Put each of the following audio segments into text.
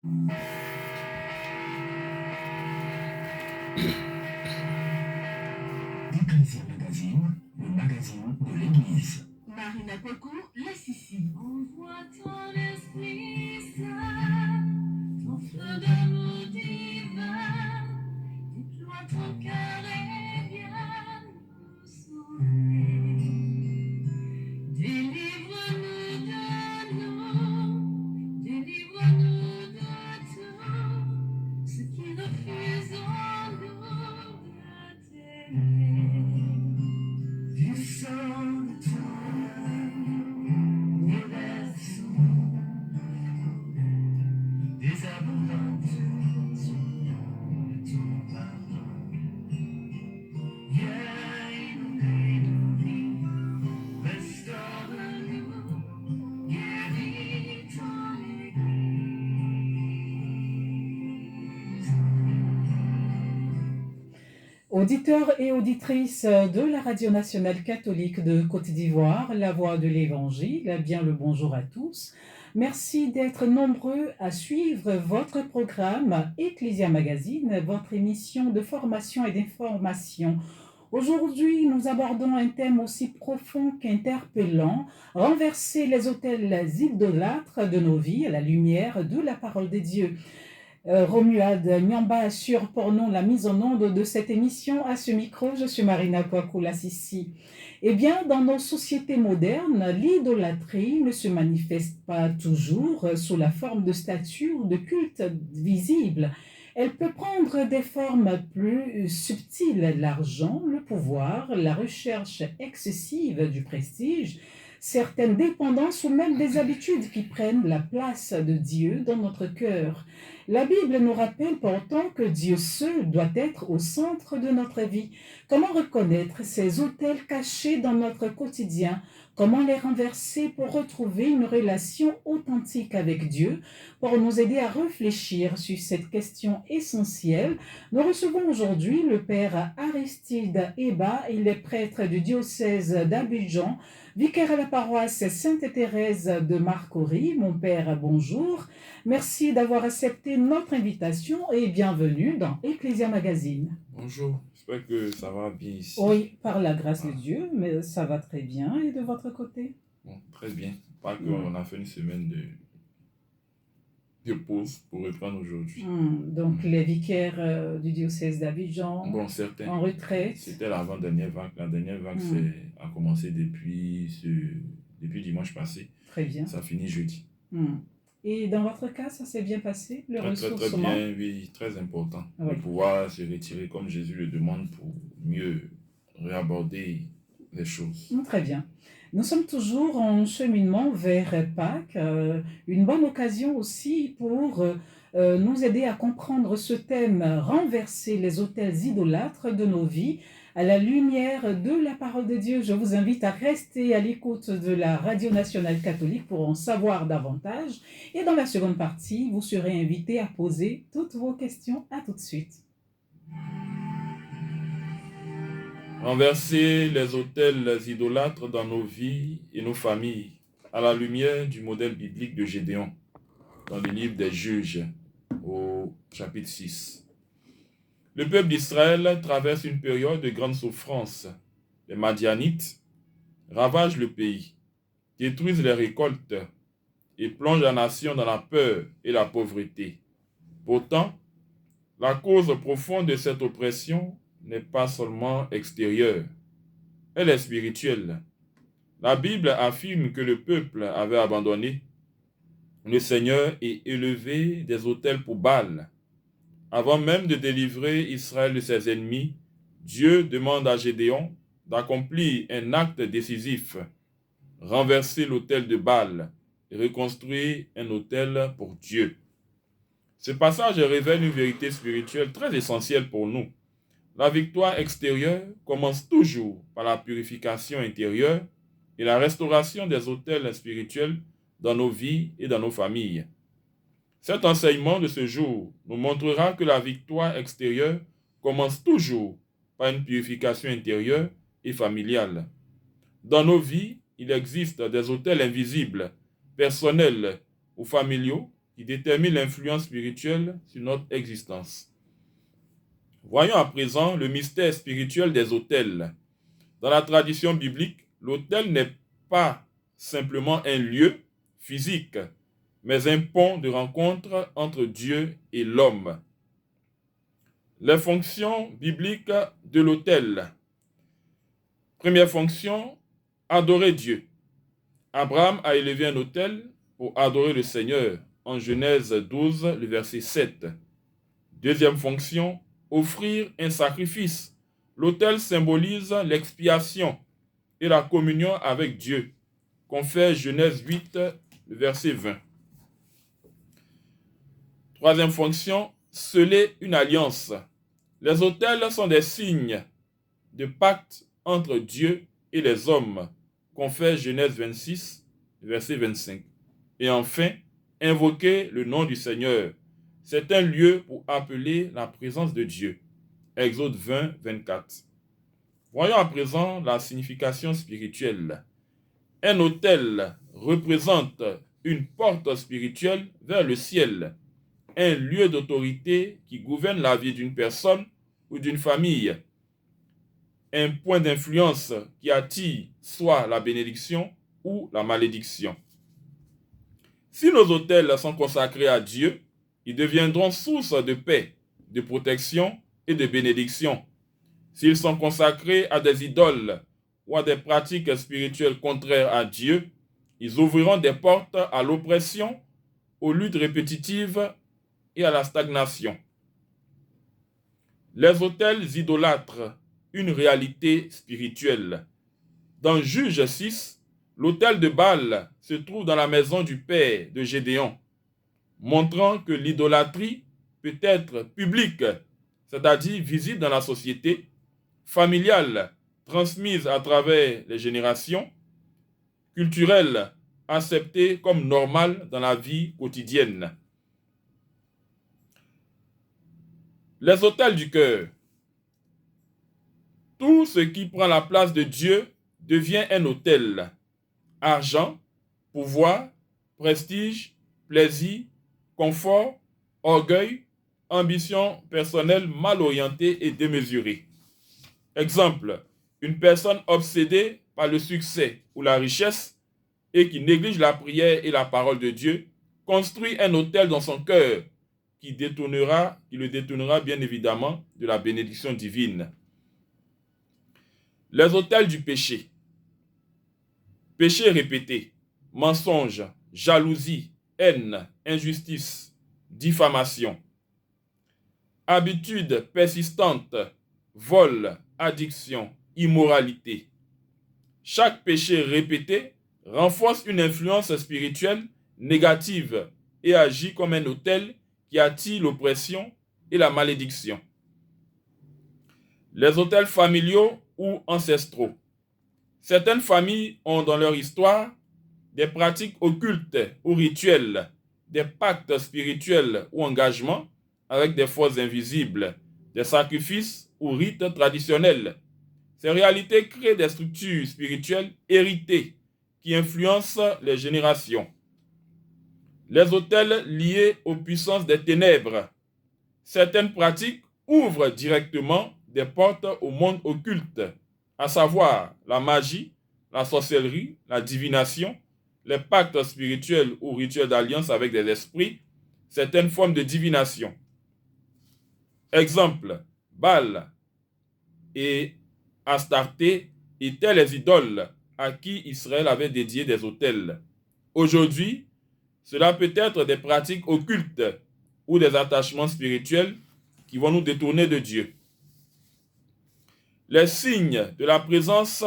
Ecclesia Magazine, le magazine de l'Église. Marina Coco, la Sissi. Envoie ton esprit saint, ton feu d'amour divin, déploie ton cœur et viens nous sauver. Délivre-nous de nous, délivre-nous de tout, ce qui refuse en nous de t'aimer. Du sang de ton âme, nous versons des abondantes de ton pardon. Viens inonder nos vies, restaure-nous, guéris ton Église. Auditeurs et auditrices de la Radio nationale catholique de Côte d'Ivoire, la voix de l'Évangile, bien le bonjour à tous. Merci d'être nombreux à suivre votre programme Ecclesia Magazine, votre émission de formation et d'information. Aujourd'hui, nous abordons un thème aussi profond qu'interpellant, renverser les autels idolâtres de nos vies à la lumière de la parole de Dieu. Romuald Nyamba assure pour nous la mise en onde de cette émission. À ce micro, je suis Marina Kwakula Sissi. Eh bien, dans nos sociétés modernes, l'idolâtrie ne se manifeste pas toujours sous la forme de statues ou de cultes visibles. Elle peut prendre des formes plus subtiles, l'argent, le pouvoir, la recherche excessive du prestige, certaines dépendances ou même des habitudes qui prennent la place de Dieu dans notre cœur. La Bible nous rappelle pourtant que Dieu seul doit être au centre de notre vie. Comment reconnaître ces autels cachés dans notre quotidien? Comment les renverser pour retrouver une relation authentique avec Dieu? Pour nous aider à réfléchir sur cette question essentielle, nous recevons aujourd'hui le Père Aristide Eba. Il est prêtre du diocèse d'Abidjan, vicaire à la paroisse Sainte-Thérèse de Marcory. Mon Père, bonjour. Merci d'avoir accepté notre invitation et bienvenue dans Ecclesia Magazine. Bonjour, j'espère que ça va bien ici. Oui, par la grâce de Dieu, mais ça va très bien. Et de votre côté? Bon, très bien. Pas qu'on a fait une semaine de pause pour reprendre aujourd'hui. Donc, les vicaires du diocèse d'Abidjan, Bon, certains. en retraite. C'était l'avant-dernière vague. La dernière vague a commencé depuis dimanche passé. Très bien. Ça finit jeudi. Et dans votre cas, ça s'est bien passé, le ressourcement? Très bien, oui, très important. Oui. De pouvoir se retirer comme Jésus le demande pour mieux réaborder les choses. Très bien. Nous sommes toujours en cheminement vers Pâques, une bonne occasion aussi pour nous aider à comprendre ce thème, renverser les autels idolâtres de nos vies à la lumière de la parole de Dieu. Je vous invite à rester à l'écoute de la Radio nationale catholique pour en savoir davantage. Et dans la seconde partie, vous serez invité à poser toutes vos questions. À tout de suite. Renverser les autels idolâtres dans nos vies et nos familles à la lumière du modèle biblique de Gédéon dans le livre des Juges au chapitre 6. Le peuple d'Israël traverse une période de grande souffrance. Les Madianites ravagent le pays, détruisent les récoltes et plongent la nation dans la peur et la pauvreté. Pourtant, la cause profonde de cette oppression n'est pas seulement extérieure, elle est spirituelle. La Bible affirme que le peuple avait abandonné le Seigneur et élevé des autels pour Baal. Avant même de délivrer Israël de ses ennemis, Dieu demande à Gédéon d'accomplir un acte décisif, renverser l'autel de Baal et reconstruire un autel pour Dieu. Ce passage révèle une vérité spirituelle très essentielle pour nous. La victoire extérieure commence toujours par la purification intérieure et la restauration des autels spirituels dans nos vies et dans nos familles. Cet enseignement de ce jour nous montrera que la victoire extérieure commence toujours par une purification intérieure et familiale. Dans nos vies, il existe des autels invisibles, personnels ou familiaux qui déterminent l'influence spirituelle sur notre existence. Voyons à présent le mystère spirituel des autels. Dans la tradition biblique, l'autel n'est pas simplement un lieu physique, mais un pont de rencontre entre Dieu et l'homme. Les fonctions bibliques de l'autel. Première fonction, adorer Dieu. Abraham a élevé un autel pour adorer le Seigneur en Genèse 12, le verset 7. Deuxième fonction, offrir un sacrifice. L'autel symbolise l'expiation et la communion avec Dieu, confère Genèse 8, le verset 20. Troisième fonction, sceller une alliance. Les autels sont des signes de pacte entre Dieu et les hommes, confère Genèse 26, verset 25. Et enfin, invoquer le nom du Seigneur. C'est un lieu pour appeler la présence de Dieu. Exode 20, 24. Voyons à présent la signification spirituelle. Un autel représente une porte spirituelle vers le ciel, un lieu d'autorité qui gouverne la vie d'une personne ou d'une famille, un point d'influence qui attire soit la bénédiction ou la malédiction. Si nos autels sont consacrés à Dieu, ils deviendront source de paix, de protection et de bénédiction. S'ils sont consacrés à des idoles ou à des pratiques spirituelles contraires à Dieu, ils ouvriront des portes à l'oppression, aux luttes répétitives et à la stagnation. Les autels idolâtres, une réalité spirituelle. Dans Juge 6, l'autel de Baal se trouve dans la maison du père de Gédéon, montrant que l'idolâtrie peut être publique, c'est-à-dire visible dans la société, familiale, transmise à travers les générations, culturelle, acceptée comme normale dans la vie quotidienne. Les autels du cœur. Tout ce qui prend la place de Dieu devient un autel. Argent, pouvoir, prestige, plaisir, confort, orgueil, ambition personnelle mal orientée et démesurée. Exemple, une personne obsédée par le succès ou la richesse et qui néglige la prière et la parole de Dieu construit un autel dans son cœur qui le détournera bien évidemment de la bénédiction divine. Les autels du péché. Péché répété, mensonge, jalousie, haine, injustice, diffamation. Habitude persistante, vol, addiction, immoralité. Chaque péché répété renforce une influence spirituelle négative et agit comme un autel qui attire l'oppression et la malédiction. Les autels familiaux ou ancestraux. Certaines familles ont dans leur histoire des pratiques occultes ou rituelles, des pactes spirituels ou engagements avec des forces invisibles, des sacrifices ou rites traditionnels. Ces réalités créent des structures spirituelles héritées qui influencent les générations. Les autels liés aux puissances des ténèbres. Certaines pratiques ouvrent directement des portes au monde occulte, à savoir la magie, la sorcellerie, la divination, les pactes spirituels ou rituels d'alliance avec des esprits, certaines formes de divination. Exemple, Baal et Astarté étaient les idoles à qui Israël avait dédié des autels. Aujourd'hui, cela peut être des pratiques occultes ou des attachements spirituels qui vont nous détourner de Dieu. Les signes de la présence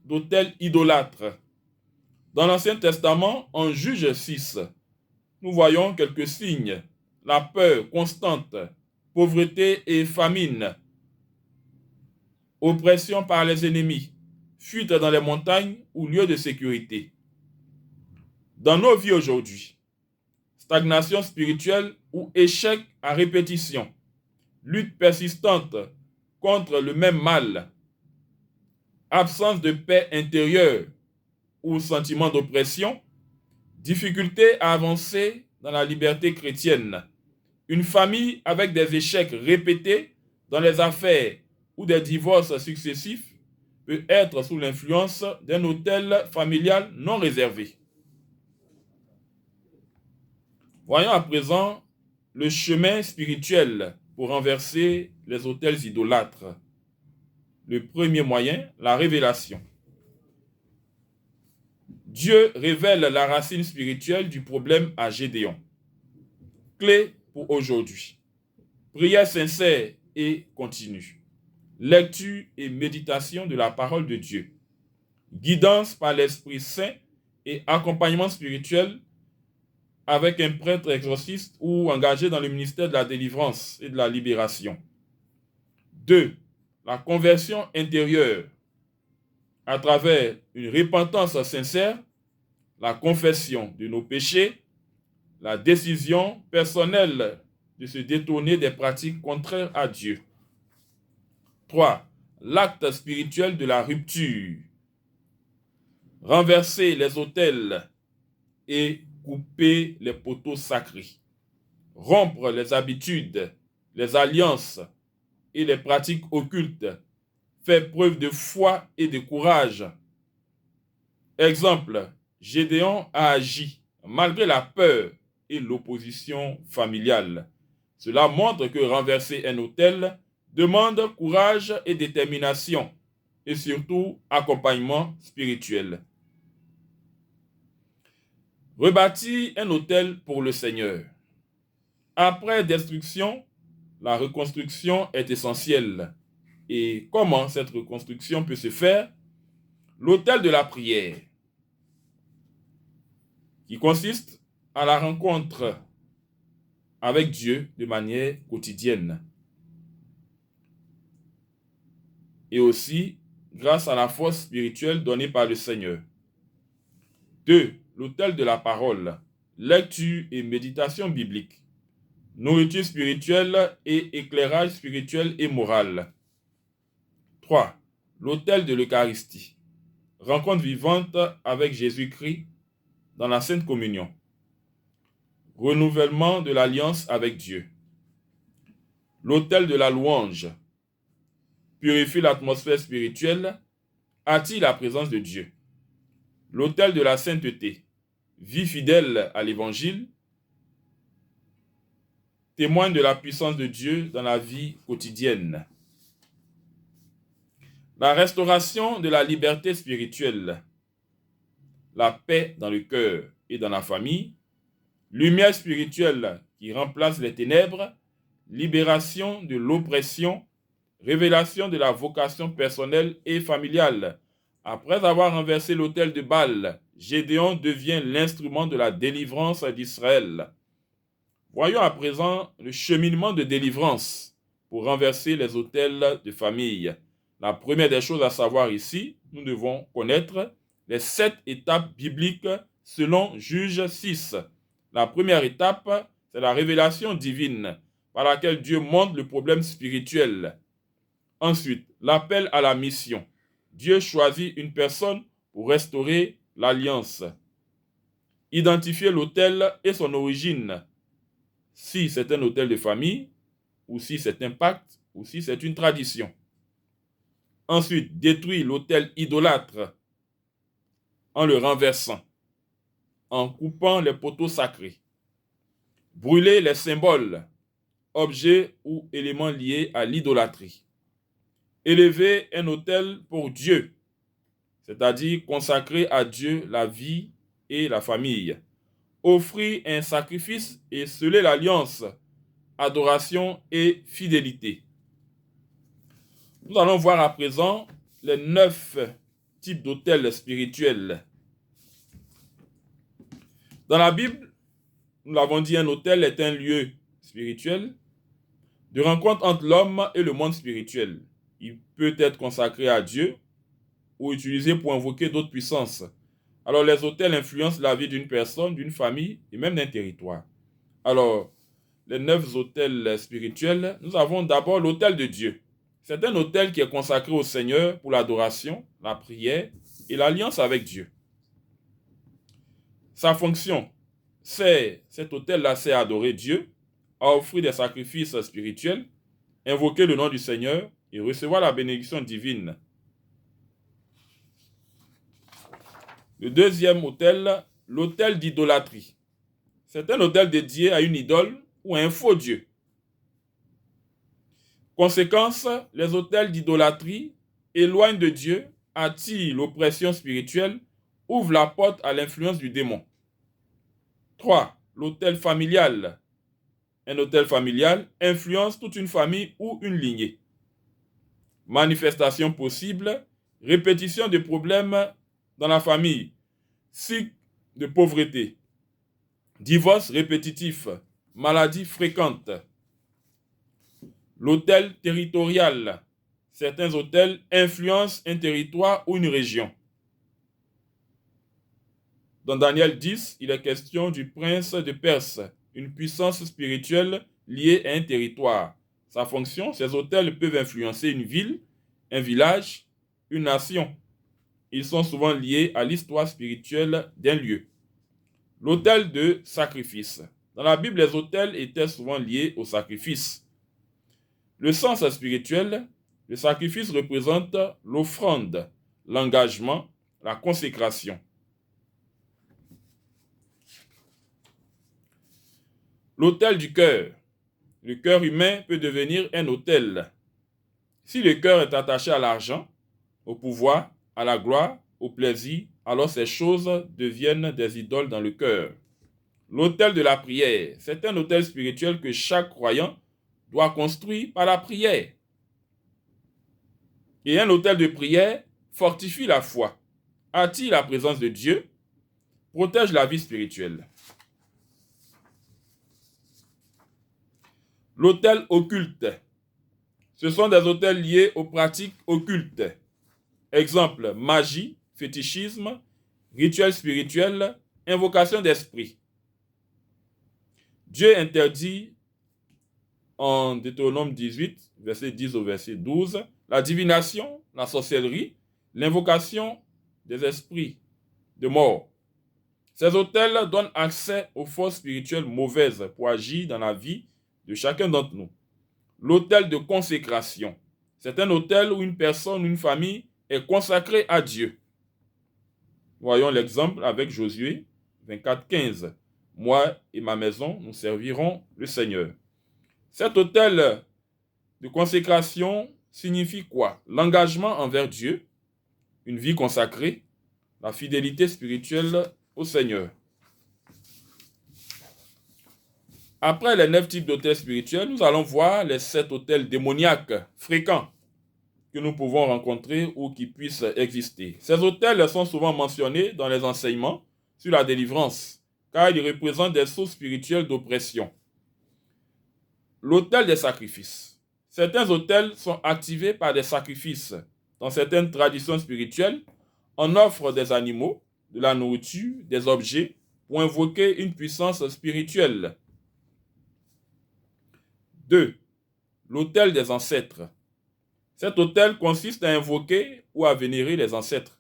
d'autels idolâtres. Dans l'Ancien Testament, en Juge 6, nous voyons quelques signes. La peur constante, pauvreté et famine, oppression par les ennemis, fuite dans les montagnes ou lieu de sécurité. Dans nos vies aujourd'hui, stagnation spirituelle ou échec à répétition, lutte persistante contre le même mal, absence de paix intérieure ou sentiment d'oppression, difficulté à avancer dans la liberté chrétienne. Une famille avec des échecs répétés dans les affaires ou des divorces successifs peut être sous l'influence d'un autel familial non réservé. Voyons à présent le chemin spirituel pour renverser les autels idolâtres. Le premier moyen, la révélation. Dieu révèle la racine spirituelle du problème à Gédéon. Clé pour aujourd'hui. Prière sincère et continue. Lecture et méditation de la parole de Dieu. Guidance par l'Esprit Saint et accompagnement spirituel avec un prêtre exorciste ou engagé dans le ministère de la délivrance et de la libération. 2. La conversion intérieure à travers une repentance sincère, la confession de nos péchés, la décision personnelle de se détourner des pratiques contraires à Dieu. 3. L'acte spirituel de la rupture. Renverser les autels et couper les poteaux sacrés. Rompre les habitudes, les alliances et les pratiques occultes. Faire preuve de foi et de courage. Exemple, Gédéon a agi malgré la peur et l'opposition familiale. Cela montre que renverser un autel demande courage et détermination, et surtout accompagnement spirituel. Rebâtir un autel pour le Seigneur. Après destruction, la reconstruction est essentielle. Et comment cette reconstruction peut se faire? L'autel de la prière, qui consiste à la rencontre avec Dieu de manière quotidienne. Et aussi grâce à la force spirituelle donnée par le Seigneur. 2. L'autel de la parole, lecture et méditation biblique, nourriture spirituelle et éclairage spirituel et moral. 3. L'autel de l'Eucharistie, rencontre vivante avec Jésus-Christ dans la Sainte Communion. Renouvellement de l'alliance avec Dieu. L'autel de la louange purifie l'atmosphère spirituelle, attire la présence de Dieu. L'autel de la sainteté, vie fidèle à l'Évangile, témoigne de la puissance de Dieu dans la vie quotidienne. La restauration de la liberté spirituelle, la paix dans le cœur et dans la famille, lumière spirituelle qui remplace les ténèbres, libération de l'oppression, révélation de la vocation personnelle et familiale. Après avoir renversé l'autel de Baal, Gédéon devient l'instrument de la délivrance d'Israël. Voyons à présent le cheminement de délivrance pour renverser les autels de famille. La première des choses à savoir ici, nous devons connaître les 7 étapes bibliques selon Juge 6. La première étape, c'est la révélation divine par laquelle Dieu montre le problème spirituel. Ensuite, l'appel à la mission. Dieu choisit une personne pour restaurer l'alliance. Identifier l'autel et son origine. Si c'est un autel de famille, ou si c'est un pacte, ou si c'est une tradition. Ensuite, détruire l'autel idolâtre en le renversant, en coupant les poteaux sacrés. Brûler les symboles, objets ou éléments liés à l'idolâtrie. Élever un autel pour Dieu, c'est-à-dire consacrer à Dieu la vie et la famille. Offrir un sacrifice et sceller l'alliance, adoration et fidélité. Nous allons voir à présent les 9 types d'autels spirituels. Dans la Bible, nous l'avons dit, un autel est un lieu spirituel de rencontre entre l'homme et le monde spirituel. Il peut être consacré à Dieu ou utilisé pour invoquer d'autres puissances. Alors, les autels influencent la vie d'une personne, d'une famille et même d'un territoire. Alors, les 9 autels spirituels, nous avons d'abord l'autel de Dieu. C'est un autel qui est consacré au Seigneur pour l'adoration, la prière et l'alliance avec Dieu. Sa fonction, cet autel-là sert à adorer Dieu, à offrir des sacrifices spirituels, invoquer le nom du Seigneur et recevoir la bénédiction divine. Le deuxième autel, l'autel d'idolâtrie. C'est un autel dédié à une idole ou à un faux Dieu. Conséquence, les autels d'idolâtrie éloignent de Dieu, attirent l'oppression spirituelle, ouvrent la porte à l'influence du démon. 3. L'autel familial. Un autel familial influence toute une famille ou une lignée. Manifestation possible, répétition de problèmes dans la famille, cycle de pauvreté, divorce répétitif, maladies fréquentes. L'autel territorial. Certains autels influencent un territoire ou une région. Dans Daniel 10, il est question du prince de Perse, une puissance spirituelle liée à un territoire. Sa fonction, ces autels peuvent influencer une ville, un village, une nation. Ils sont souvent liés à l'histoire spirituelle d'un lieu. L'autel de sacrifice. Dans la Bible, les autels étaient souvent liés au sacrifice. Le sens spirituel, le sacrifice représente l'offrande, l'engagement, la consécration. L'autel du cœur. Le cœur humain peut devenir un autel. Si le cœur est attaché à l'argent, au pouvoir, à la gloire, au plaisir, alors ces choses deviennent des idoles dans le cœur. L'autel de la prière, c'est un autel spirituel que chaque croyant doit construire par la prière. Et un autel de prière fortifie la foi, attire la présence de Dieu, protège la vie spirituelle. L'autel occulte. Ce sont des autels liés aux pratiques occultes. Exemple, magie, fétichisme, rituel spirituel, invocation d'esprit. Dieu interdit en Deutéronome 18, verset 10 au verset 12, la divination, la sorcellerie, l'invocation des esprits de mort. Ces autels donnent accès aux forces spirituelles mauvaises pour agir dans la vie de chacun d'entre nous. L'autel de consécration. C'est un autel où une personne ou une famille est consacrée à Dieu. Voyons l'exemple avec Josué 24, 15. Moi et ma maison, nous servirons le Seigneur. Cet autel de consécration signifie quoi? L'engagement envers Dieu, une vie consacrée, la fidélité spirituelle au Seigneur. Après les 9 types d'autels spirituels, nous allons voir les 7 autels démoniaques fréquents que nous pouvons rencontrer ou qui puissent exister. Ces autels sont souvent mentionnés dans les enseignements sur la délivrance, car ils représentent des sources spirituelles d'oppression. L'autel des sacrifices. Certains autels sont activés par des sacrifices. Dans certaines traditions spirituelles, on offre des animaux, de la nourriture, des objets pour invoquer une puissance spirituelle. 2. L'autel des ancêtres. Cet autel consiste à invoquer ou à vénérer les ancêtres.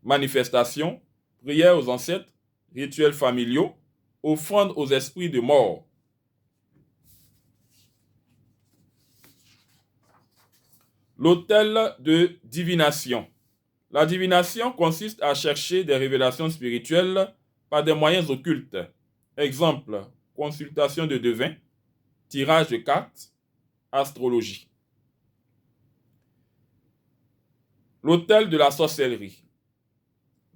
Manifestations, prières aux ancêtres, rituels familiaux, offrandes aux esprits de mort. L'autel de divination. La divination consiste à chercher des révélations spirituelles par des moyens occultes. Exemple, consultation de devins, tirage de cartes, astrologie. L'autel de la sorcellerie.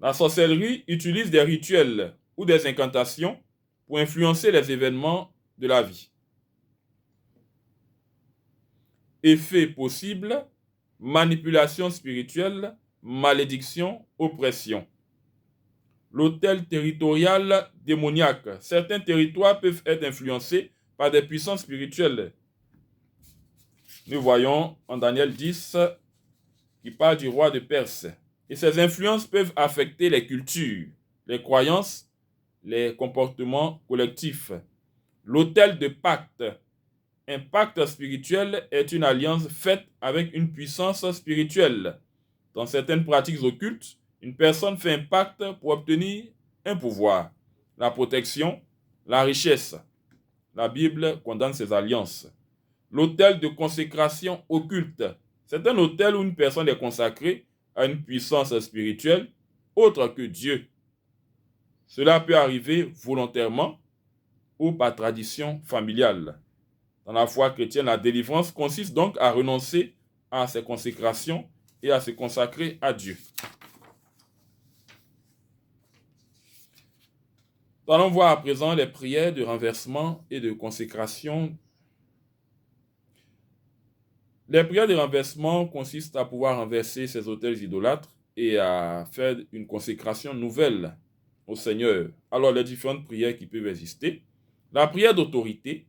La sorcellerie utilise des rituels ou des incantations pour influencer les événements de la vie. Effets possibles, manipulation spirituelle, malédiction, oppression. L'autel territorial démoniaque. Certains territoires peuvent être influencés par des puissances spirituelles. Nous voyons en Daniel 10 qui parle du roi de Perse. Et ces influences peuvent affecter les cultures, les croyances, les comportements collectifs. L'autel de pacte. Un pacte spirituel est une alliance faite avec une puissance spirituelle. Dans certaines pratiques occultes, une personne fait un pacte pour obtenir un pouvoir. la protection, la richesse. La Bible condamne ces alliances. L'autel de consécration occulte. C'est un autel où une personne est consacrée à une puissance spirituelle autre que Dieu. Cela peut arriver volontairement ou par tradition familiale. Dans la foi chrétienne, la délivrance consiste donc à renoncer à ses consécrations et à se consacrer à Dieu. Nous allons voir à présent les prières de renversement et de consécration. Les prières de renversement consistent à pouvoir renverser ces autels idolâtres et à faire une consécration nouvelle au Seigneur. Alors, les différentes prières qui peuvent exister: la prière d'autorité,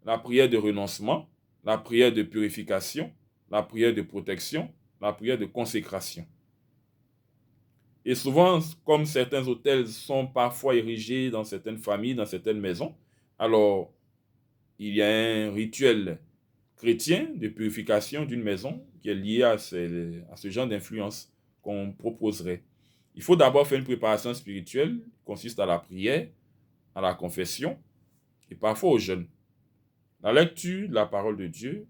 la prière de renoncement, la prière de purification, la prière de protection, la prière de consécration. Et souvent, comme certains autels sont parfois érigés dans certaines familles, dans certaines maisons, alors il y a un rituel chrétien de purification d'une maison qui est lié à ce genre d'influence qu'on proposerait. Il faut d'abord faire une préparation spirituelle qui consiste à la prière, à la confession et parfois au jeûne. La lecture de la parole de Dieu,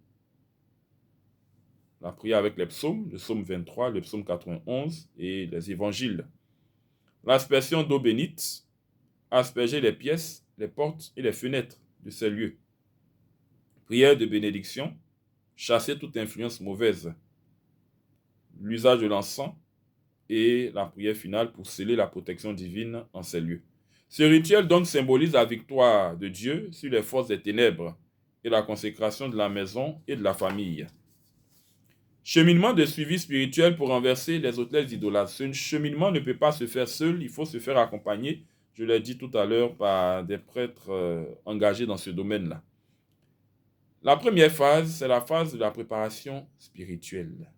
la prière avec les psaumes, le psaume 23, le psaume 91 et les évangiles. L'aspersion d'eau bénite, asperger les pièces, les portes et les fenêtres de ces lieux. Prière de bénédiction, chasser toute influence mauvaise. L'usage de l'encens et la prière finale pour sceller la protection divine en ces lieux. Ce rituel donc symbolise la victoire de Dieu sur les forces des ténèbres et la consécration de la maison et de la famille. Cheminement de suivi spirituel pour renverser les autels idolâtres. Ce cheminement ne peut pas se faire seul, il faut se faire accompagner, je l'ai dit tout à l'heure, par des prêtres engagés dans ce domaine-là. La première phase, c'est la phase de la préparation spirituelle.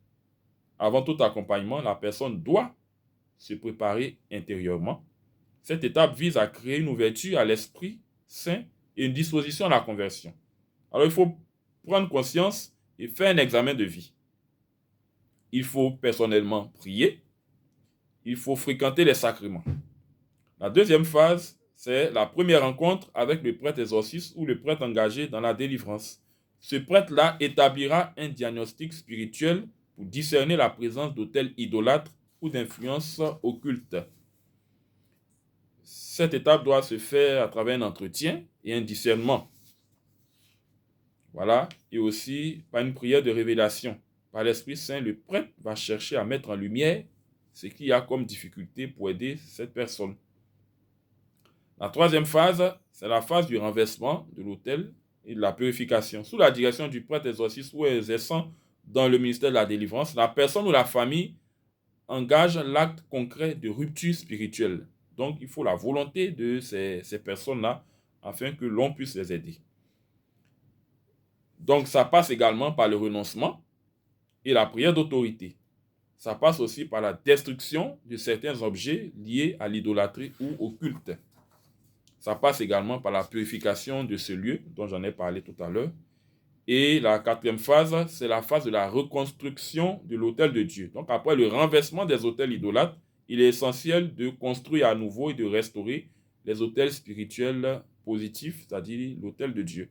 Avant tout accompagnement, la personne doit se préparer intérieurement. Cette étape vise à créer une ouverture à l'Esprit Saint et une disposition à la conversion. Alors il faut prendre conscience et faire un examen de vie. Il faut personnellement prier. Il faut fréquenter les sacrements. La deuxième phase, c'est la première rencontre avec le prêtre exorciste ou le prêtre engagé dans la délivrance. Ce prêtre-là établira un diagnostic spirituel pour discerner la présence d'autels idolâtres ou d'influences occultes. Cette étape doit se faire à travers un entretien et un discernement. Voilà, et aussi par une prière de révélation. Par l'Esprit Saint, le prêtre va chercher à mettre en lumière ce qu'il y a comme difficulté pour aider cette personne. La troisième phase, c'est la phase du renversement de l'autel et de la purification. Sous la direction du prêtre exorciste ou exerçant dans le ministère de la délivrance, la personne ou la famille engage l'acte concret de rupture spirituelle. Donc, il faut la volonté de ces personnes-là afin que l'on puisse les aider. Donc, ça passe également par le renoncement et la prière d'autorité. Ça passe aussi par la destruction de certains objets liés à l'idolâtrie ou au culte. Ça passe également par la purification de ce lieu, dont j'en ai parlé tout à l'heure. Et la quatrième phase, c'est la phase de la reconstruction de l'autel de Dieu. Donc, après le renversement des autels idolâtres, il est essentiel de construire à nouveau et de restaurer les autels spirituels positifs, c'est-à-dire l'autel de Dieu,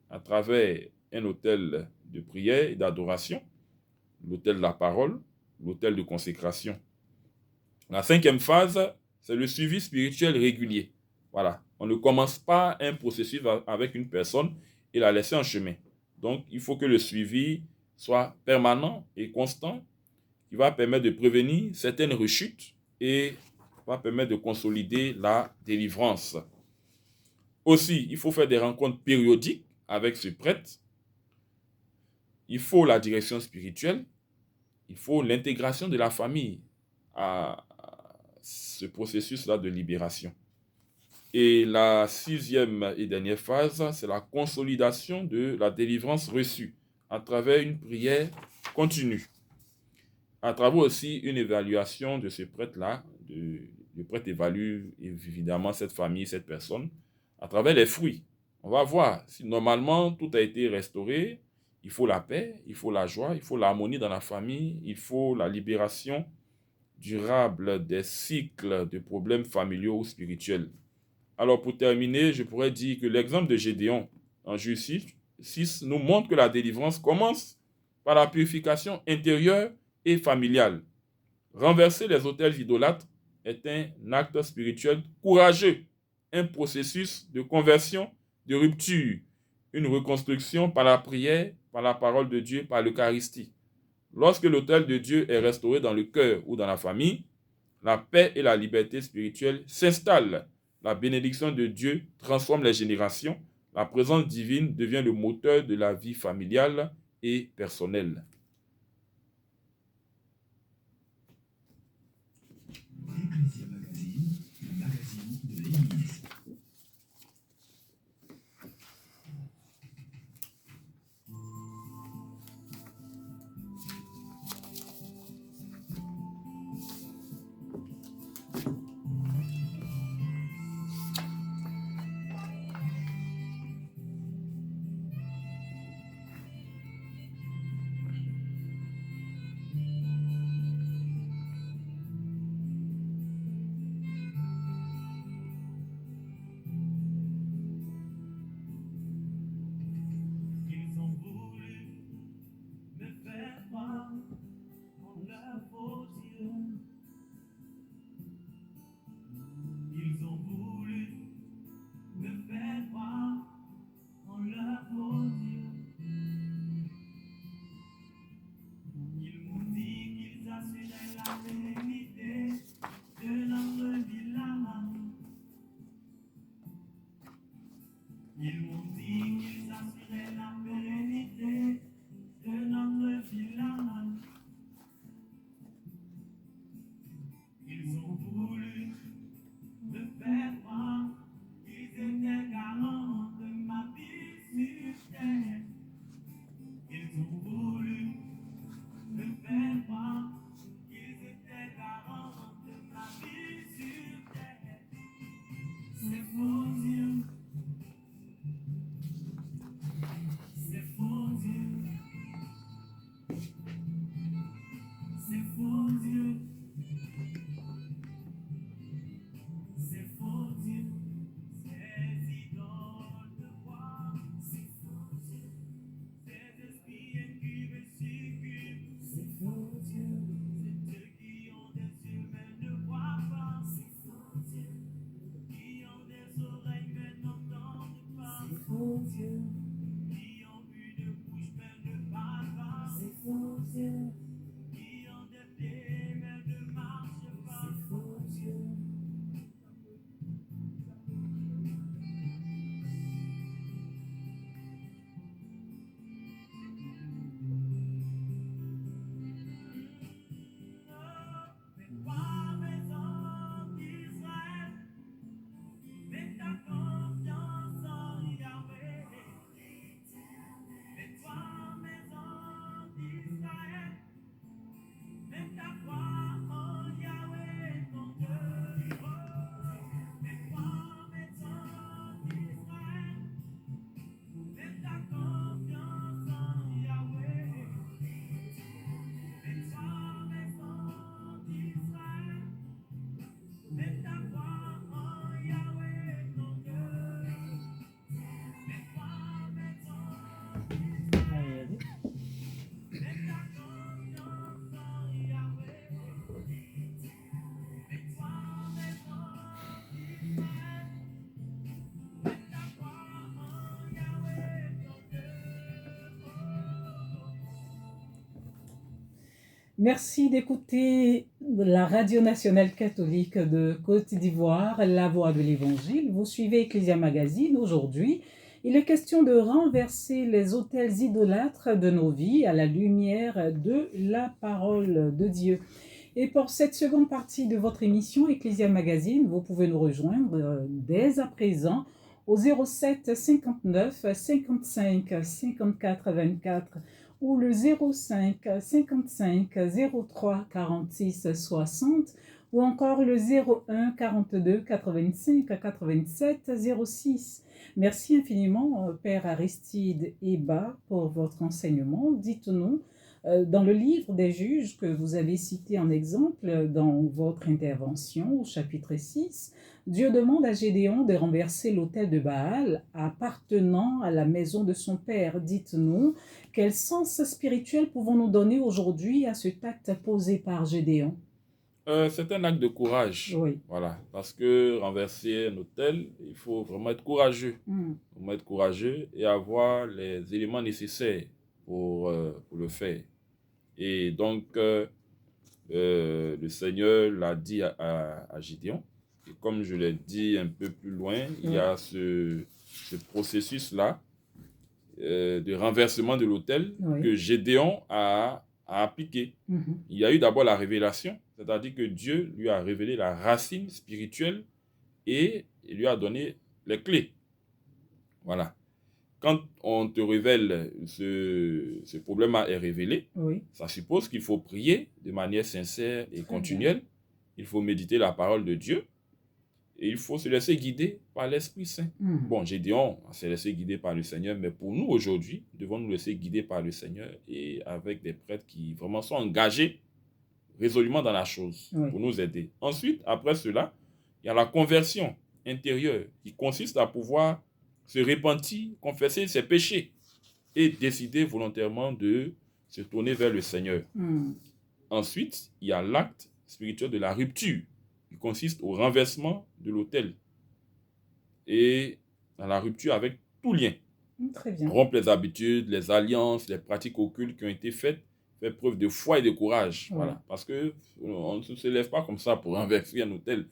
à travers un autel de prière et d'adoration, l'autel de la parole, l'autel de consécration. La cinquième phase, c'est le suivi spirituel régulier. Voilà, on ne commence pas un processus avec une personne et la laisser en chemin. Donc, il faut que le suivi soit permanent et constant, qui va permettre de prévenir certaines rechutes et va permettre de consolider la délivrance. Aussi, il faut faire des rencontres périodiques avec ce prêtre. Il faut la direction spirituelle. Il faut l'intégration de la famille à ce processus-là de libération. Et la sixième et dernière phase, c'est la consolidation de la délivrance reçue à travers une prière continue. À travers aussi une évaluation de ce prêtre-là, le prêtre évalue évidemment cette famille, cette personne, à travers les fruits. On va voir si normalement tout a été restauré. Il faut la paix, il faut la joie, il faut l'harmonie dans la famille, il faut la libération durable des cycles de problèmes familiaux ou spirituels. Alors pour terminer, je pourrais dire que l'exemple de Gédéon en Juge 6 nous montre que la délivrance commence par la purification intérieure et familiale. Renverser les autels idolâtres est un acte spirituel courageux, un processus de conversion, de rupture, une reconstruction par la prière, par la parole de Dieu, par l'Eucharistie. Lorsque l'autel de Dieu est restauré dans le cœur ou dans la famille, la paix et la liberté spirituelle s'installent. La bénédiction de Dieu transforme les générations. La présence divine devient le moteur de la vie familiale et personnelle. Ecclesia Magazine, le magazine de l'Église. Ils ont voulu me faire croire en leurs faux yeux. Ils ont voulu me faire croire en leurs faux yeux. Ils m'ont dit qu'ils assuraient la pérennité de notre village. Ils m'ont dit qu'ils assuraient la pérennité de notre village. Ils ont voulu me faire croire qu'ils étaient garants de ma vie sur terre. Ils ont voulu me faire croire qu'ils étaient garants de ma vie sur terre. C'est faux Dieu. C'est faux Dieu. C'est faux Dieu. C'est faux Dieu. Ces idoles de bois. C'est faux Dieu. Ces esprits qui me succubent. C'est faux Dieu. C'est eux qui ont des yeux mais ne voient pas. C'est faux Dieu. Qui ont des oreilles mais n'entendent pas. C'est faux Dieu. Qui ont une bouche mais ne parlent pas. C'est faux Dieu. Qui ont des pieds mais ne marchent pas. C'est faux Dieu. Mais toi, maison d'Israël, mets ta confiance en Yahweh. Mais toi, maison d'Israël, mets ta foi en Yahweh, ton Dieu. Mais toi, maison d'Israël, mets ta confiance en Yahweh. Mais toi, maison d'Israël, mets ta foi en Yahweh, ton Dieu. Mais toi, maison d'Israël, mets ta confiance en Yahweh. Mais toi, maison d'Israël, mets ta foi en Yahweh, ton Dieu. Merci d'écouter la Radio nationale catholique de Côte d'Ivoire, La Voix de l'Évangile. Vous suivez Ecclesia Magazine. Aujourd'hui, il est question de renverser les autels idolâtres de nos vies à la lumière de la parole de Dieu. Et pour cette seconde partie de votre émission Ecclesia Magazine, vous pouvez nous rejoindre dès à présent au 07 59 55 54 24 ou le 05 55 03 46 60 ou encore le 01 42 85 87 06. Merci infiniment, Père Aristide Eba, pour votre enseignement. Dites-nous, Dans le livre des juges que vous avez cité en exemple dans votre intervention au chapitre 6, Dieu demande à Gédéon de renverser l'autel de Baal appartenant à la maison de son père. Dites-nous, quel sens spirituel pouvons-nous donner aujourd'hui à cet acte posé par Gédéon? C'est un acte de courage. Oui. Voilà. Parce que renverser un autel, il faut vraiment être courageux. Mm. Vraiment être courageux et avoir les éléments nécessaires pour le faire. Et donc, le Seigneur l'a dit à Gédéon. Et comme je l'ai dit un peu plus loin, il y a ce processus-là de renversement de l'autel Oui. que Gédéon a appliqué. Mhm. Il y a eu d'abord la révélation, c'est-à-dire que Dieu lui a révélé la racine spirituelle et il lui a donné les clés. Voilà. Quand on te révèle ce problème est révélé, Oui. ça suppose qu'il faut prier de manière sincère et Très continuelle. Il faut méditer la parole de Dieu et il faut se laisser guider par l'Esprit Saint. Mhm. Bon, Gédéon s'est laissé guider par le Seigneur, mais pour nous aujourd'hui, nous devons nous laisser guider par le Seigneur et avec des prêtres qui vraiment sont engagés résolument dans la chose Oui. pour nous aider. Ensuite, après cela, il y a la conversion intérieure qui consiste à pouvoir se repentir, confesser ses péchés et décider volontairement de se tourner vers le Seigneur. Mm. Ensuite, il y a l'acte spirituel de la rupture qui consiste au renversement de l'autel et dans la rupture avec tout lien. Très bien. Rompre les habitudes, les alliances, les pratiques occultes qui ont été faites, faire preuve de foi et de courage. Ouais. Voilà. Parce qu'on ne se lève pas comme ça pour renverser un autel.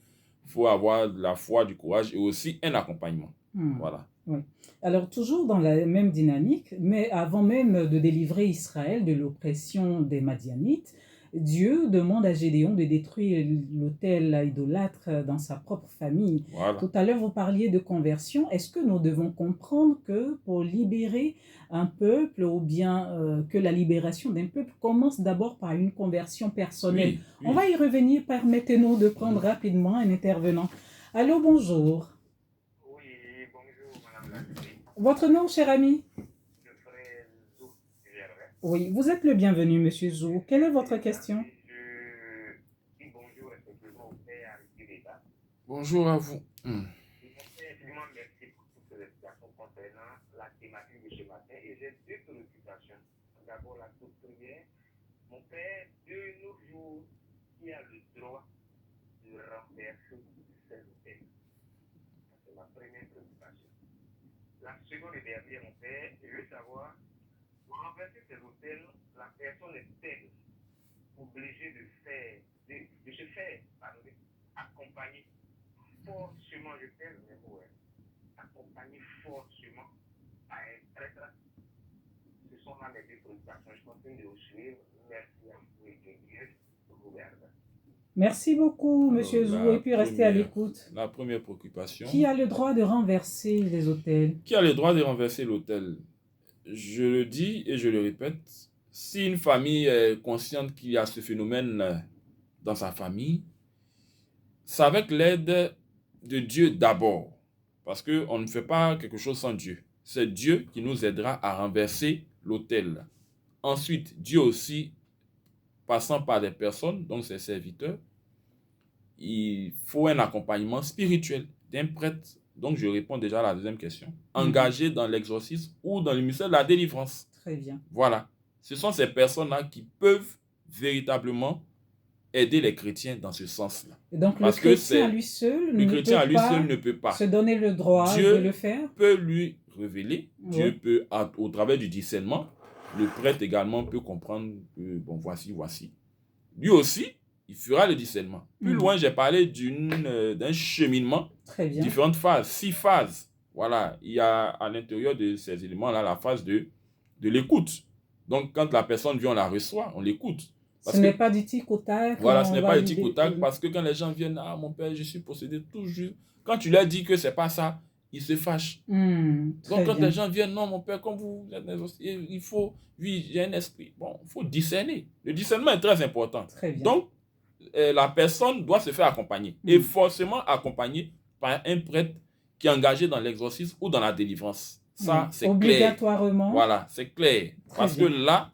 Il faut avoir de la foi, du courage et aussi un accompagnement. Mm. Voilà. Oui. Alors, toujours dans la même dynamique, mais avant même de délivrer Israël de l'oppression des Madianites, Dieu demande à Gédéon de détruire l'autel idolâtre dans sa propre famille. Voilà. Tout à l'heure, vous parliez de conversion. Est-ce que nous devons comprendre que pour libérer un peuple ou bien que la libération d'un peuple commence d'abord par une conversion personnelle? Oui, On va y revenir. Permettez-nous de prendre rapidement un intervenant. Allô, bonjour. Oui, bonjour Madame la Ministre. Votre nom, cher ami? Le frère Zou Gervais. Oui, vous êtes le bienvenu, Monsieur Zou. Quelle est votre question? Je dis bonjour effectivement au père Aristide. Bonjour à vous. Et mon père, effectivement, merci pour toutes ces explications concernant la thématique de ce matin. Et j'ai deux préoccupations. D'abord, la toute prière. Mon père, de nos jours, qui a le droit de renverser ses hôtels? C'est ma première préoccupation. La seconde et dernière, mon père, je veux savoir, pour renverser ces hôtels, la personne est-elle obligée de se faire accompagner forcément, je perds mes mots, accompagner forcément à un prêtre? Ce sont là mes deux préoccupations. Je continue de vous suivre. Merci à vous et que Dieu vous garde. Merci beaucoup, Alors, Monsieur Zou, la et puis restez à première- l'écoute. La première préoccupation. Qui a le droit de renverser les hôtels? Qui a le droit de renverser l'autel? Je le dis et je le répète, si une famille est consciente qu'il y a ce phénomène dans sa famille, c'est avec l'aide de Dieu d'abord. Parce qu'on ne fait pas quelque chose sans Dieu. C'est Dieu qui nous aidera à renverser l'autel. Ensuite, Dieu aussi, passant par des personnes, donc ses serviteurs, il faut un accompagnement spirituel d'un prêtre. Donc, je réponds déjà à la deuxième question. Engagé dans l'exorcisme ou dans le ministère de la délivrance. Très bien. Voilà. Ce sont ces personnes-là qui peuvent véritablement aider les chrétiens dans ce sens-là. Et donc, Parce le que chrétien à lui seul Le ne chrétien à peut lui pas seul ne peut pas. se donner le droit Dieu de le faire? peut lui révéler. Oui. Dieu peut, au travers du discernement, le prêtre également peut comprendre que, bon, voici. Lui aussi, il fera le discernement. Plus loin, j'ai parlé d'un cheminement, Très bien. différentes phases, 6 phases. Voilà, il y a à l'intérieur de ces éléments-là la phase de l'écoute. Donc, quand la personne vient, on la reçoit, on l'écoute. Ce n'est pas du tic au tac. Voilà, ce n'est pas du tic au tac, parce que quand les gens viennent, ah, mon père, je suis possédé toujours. Quand tu leur dis que c'est pas ça, ils se fâchent. Donc, quand les gens viennent, non, mon père, comme vous êtes il faut, oui, j'ai un esprit. Bon, il faut discerner. Le discernement est très important. Très bien. Donc, la personne doit se faire accompagner. Et forcément accompagner par un prêtre qui est engagé dans l'exorcisme ou dans la délivrance. Ça, c'est clair. Obligatoirement. Voilà, c'est clair. Très Parce bien. que là,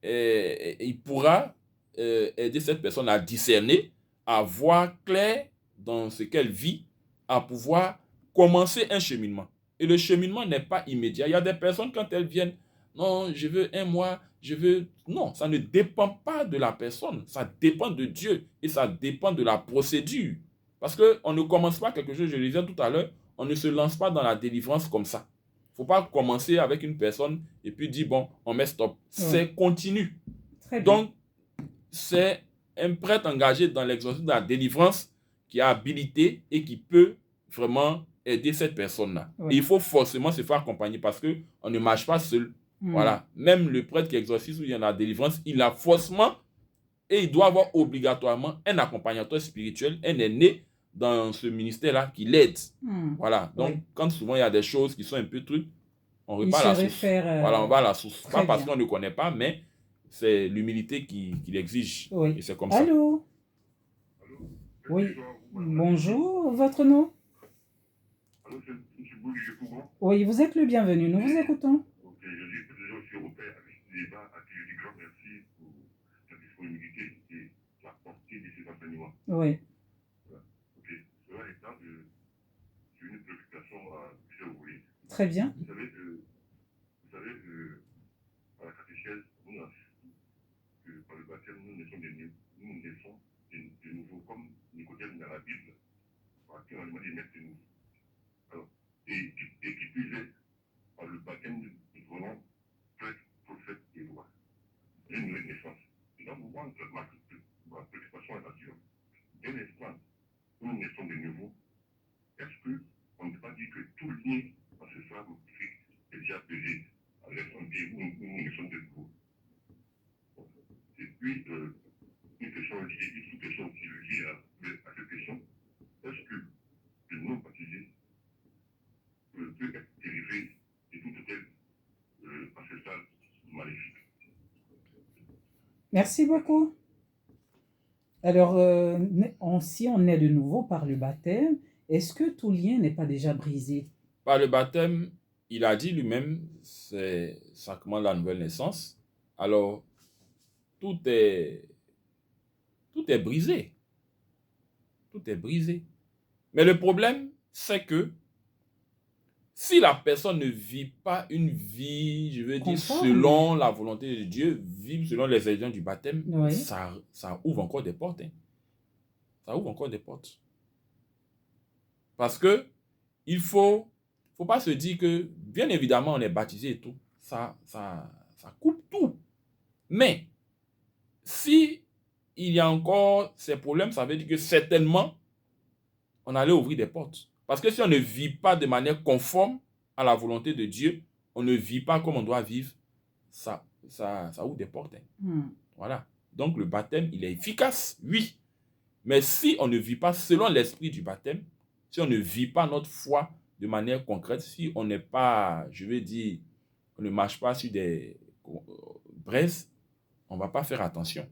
il pourra aider cette personne à discerner, à voir clair dans ce qu'elle vit, à pouvoir commencer un cheminement. Et le cheminement n'est pas immédiat. Il y a des personnes, quand elles viennent, non, je veux 1 mois, je veux... Non, ça ne dépend pas de la personne. Ça dépend de Dieu et ça dépend de la procédure. Parce qu'on ne commence pas quelque chose, je le disais tout à l'heure, on ne se lance pas dans la délivrance comme ça. Il ne faut pas commencer avec une personne et puis dire, bon, on met stop. C'est continu. Très bien. Donc, c'est un prêtre engagé dans l'exercice de la délivrance qui a habilité et qui peut vraiment aider cette personne-là. Oui. Et il faut forcément se faire accompagner parce qu'on ne marche pas seul. Voilà. Même le prêtre qui exerce où il y a la délivrance, il a forcément et il doit avoir obligatoirement un accompagnateur spirituel, un aîné dans ce ministère-là qui l'aide. Voilà. Donc, quand souvent il y a des choses qui sont un peu trucs, on repart à la source. Voilà, on va à la source. Pas parce qu'on ne connaît pas, mais c'est l'humilité qui l'exige. Oui. Et c'est comme ça. Allô? Oui. Bonjour, votre nom? Oui, vous êtes le bienvenu. Nous vous écoutons. Ok, je dis déjà aussi au père avec ce débat à qui je dis grand merci pour la disponibilité et la portée de ces enseignements. Oui. Ok, cela étant, j'ai une préoccupation à plusieurs volets. Très bien. Vous savez, à la catéchèse, on a su que par le baptême, nous naissons de nouveau, comme Nicodème dans la Bible, qui a demandé de naître de nouveau. Alors, et qui plus est, par le baptême, nous devenons prêtres, prophètes et rois. Une nouvelle naissance. Et donc, ma préoccupation est là-dessus. Dès l'instant où nous naissons de nouveau, est-ce qu'on ne peut pas dire que tout lien dans ce soir est déjà pesé à l'instant où nous naissons de nouveau? Et puis, une question aussi liée à cette question. Est-ce que le non-baptisé peut être dérivé de toute telle ancestrale maléfique? Merci beaucoup. Alors, si on est de nouveau par le baptême, est-ce que tout lien n'est pas déjà brisé? Par le baptême, il a dit lui-même, c'est le sacrement de la nouvelle naissance. Alors, tout est brisé. Tout est brisé. Mais le problème, c'est que si la personne ne vit pas une vie, je veux dire, selon la volonté de Dieu, vivre selon les exigences du baptême, Oui. ça ouvre encore des portes. Hein. Ça ouvre encore des portes. Parce que il faut pas se dire que, bien évidemment, on est baptisé et tout. Ça coupe tout. Mais, si il y a encore ces problèmes, ça veut dire que certainement, on allait ouvrir des portes. Parce que si on ne vit pas de manière conforme à la volonté de Dieu, on ne vit pas comme on doit vivre, ça ouvre des portes. Hein. Voilà. Donc le baptême, il est efficace, oui. Mais si on ne vit pas selon l'esprit du baptême, si on ne vit pas notre foi de manière concrète, si on n'est pas, je veux dire, on ne marche pas sur des braises, on ne va pas faire attention.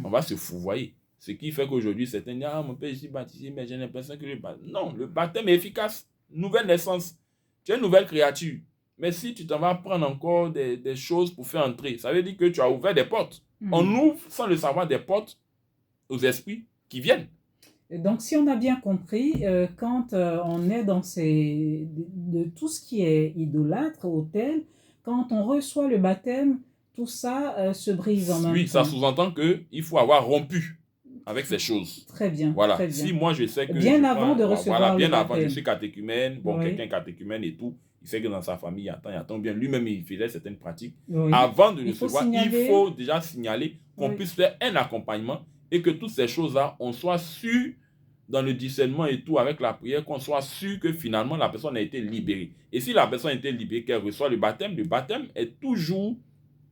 On va se fourvoyer. Ce qui fait qu'aujourd'hui, certains disent, mon père, je suis baptisé, mais j'ai l'impression que non, le baptême est efficace. Nouvelle naissance. Tu es une nouvelle créature. Mais si tu t'en vas prendre encore des choses pour faire entrer, ça veut dire que tu as ouvert des portes. On ouvre, sans le savoir, des portes aux esprits qui viennent. Donc, si on a bien compris, quand on est dans de tout ce qui est idolâtre, autel, quand on reçoit le baptême, tout ça se brise en même temps. Oui, ça sous-entend qu'il faut avoir rompu avec ces choses. Très bien. Voilà. Très bien. Si moi je sais que. Bien avant de recevoir bien le avant, baptême. je suis catéchumène, bon, Oui. quelqu'un catéchumène et tout, il sait que dans sa famille, il attend bien. Lui-même, il faisait certaines pratiques. Oui. Avant de recevoir, il signaler. faut déjà signaler qu'on Oui. puisse faire un accompagnement et que toutes ces choses-là, on soit sûr dans le discernement et tout, avec la prière, qu'on soit sûr que finalement la personne a été libérée. Et si la personne a été libérée, qu'elle reçoit le baptême est toujours